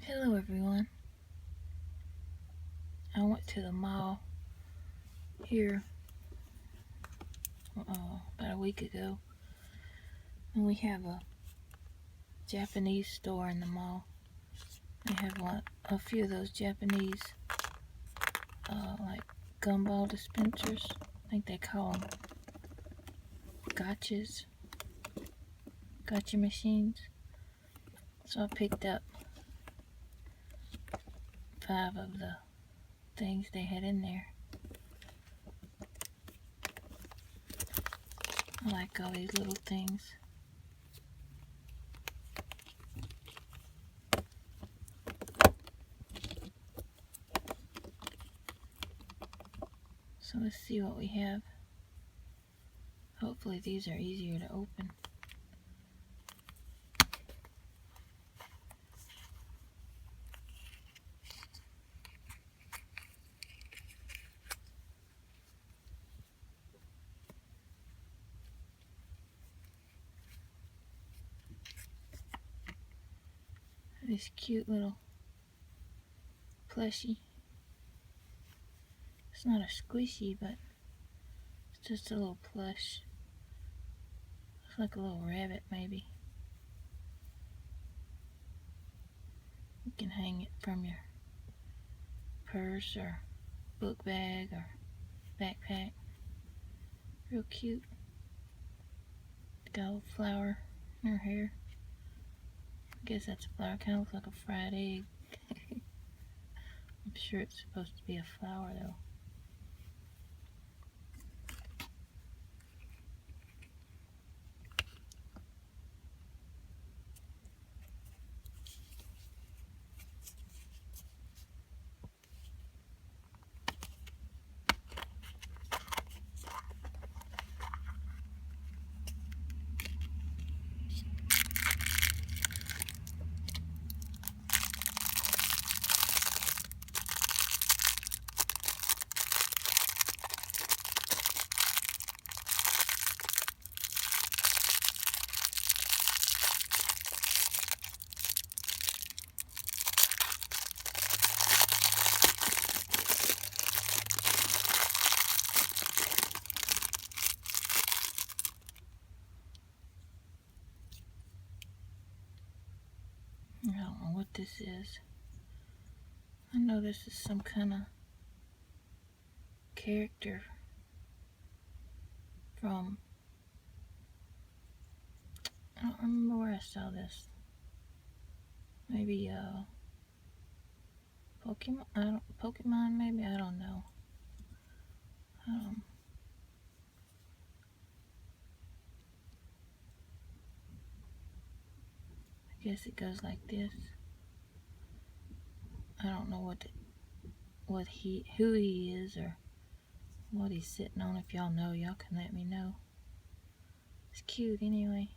Hello everyone. I went to the mall here about a week ago, and we have a Japanese store in the mall. They have a few of those Japanese like Gumball dispensers. I think they call them gotcha machines. So I picked up 5 of the things they had in there. I like all these little things. So let's see what we have. Hopefully these are easier to open. This cute little plushie. It's not a squishy, but it's just a little plush. It's like a little rabbit, maybe. You can hang it from your purse or book bag or backpack. Real cute. Got a little flower in her hair. I guess that's a flower. Kind of looks like a fried egg. I'm sure it's supposed to be a flower though. I don't know what this is. I know this is some kind of character from, I don't remember where I saw this. Maybe Pokemon maybe, I don't know. I guess it goes like this. I don't know who he is or what he's sitting on. If y'all know, y'all can let me know. It's cute anyway.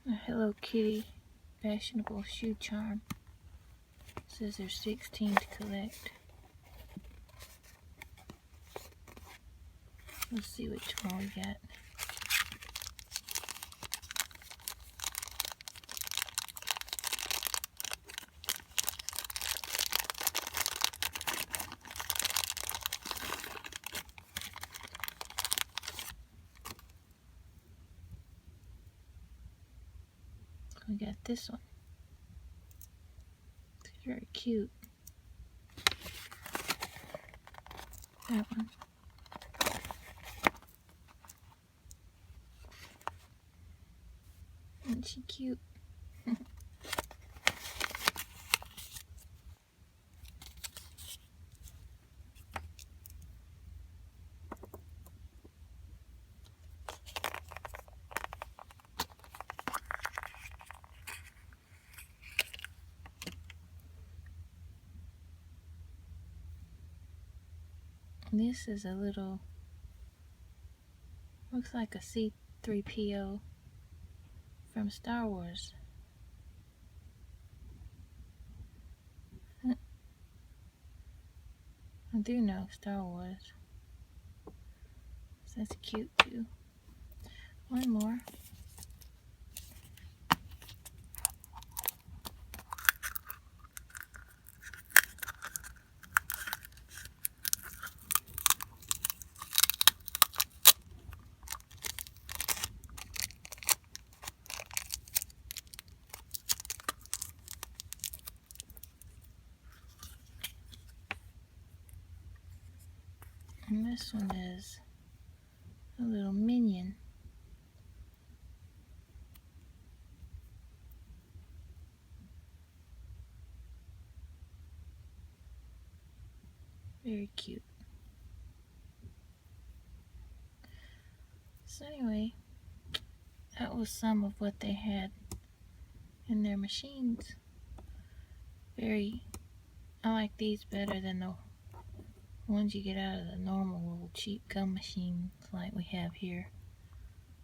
A Hello Kitty fashionable shoe charm. It says there's 16 to collect. Let's see which one we got. We got this one. It's very cute. That one. Isn't she cute? This is a little, looks like a C-3PO from Star Wars. I do know Star Wars. So that's cute too. One more. And this one is a little Minion. Very cute. So anyway, that was some of what they had in their machines. I like these better than the ones you get out of the normal little cheap gum machines like we have here.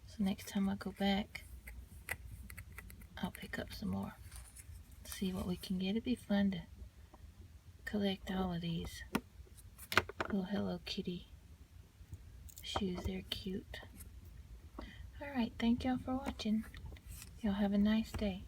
So next time I go back, I'll pick up some more. See what we can get. It'd be fun to collect all of these little Hello Kitty shoes. They're cute. Alright, thank y'all for watching. Y'all have a nice day.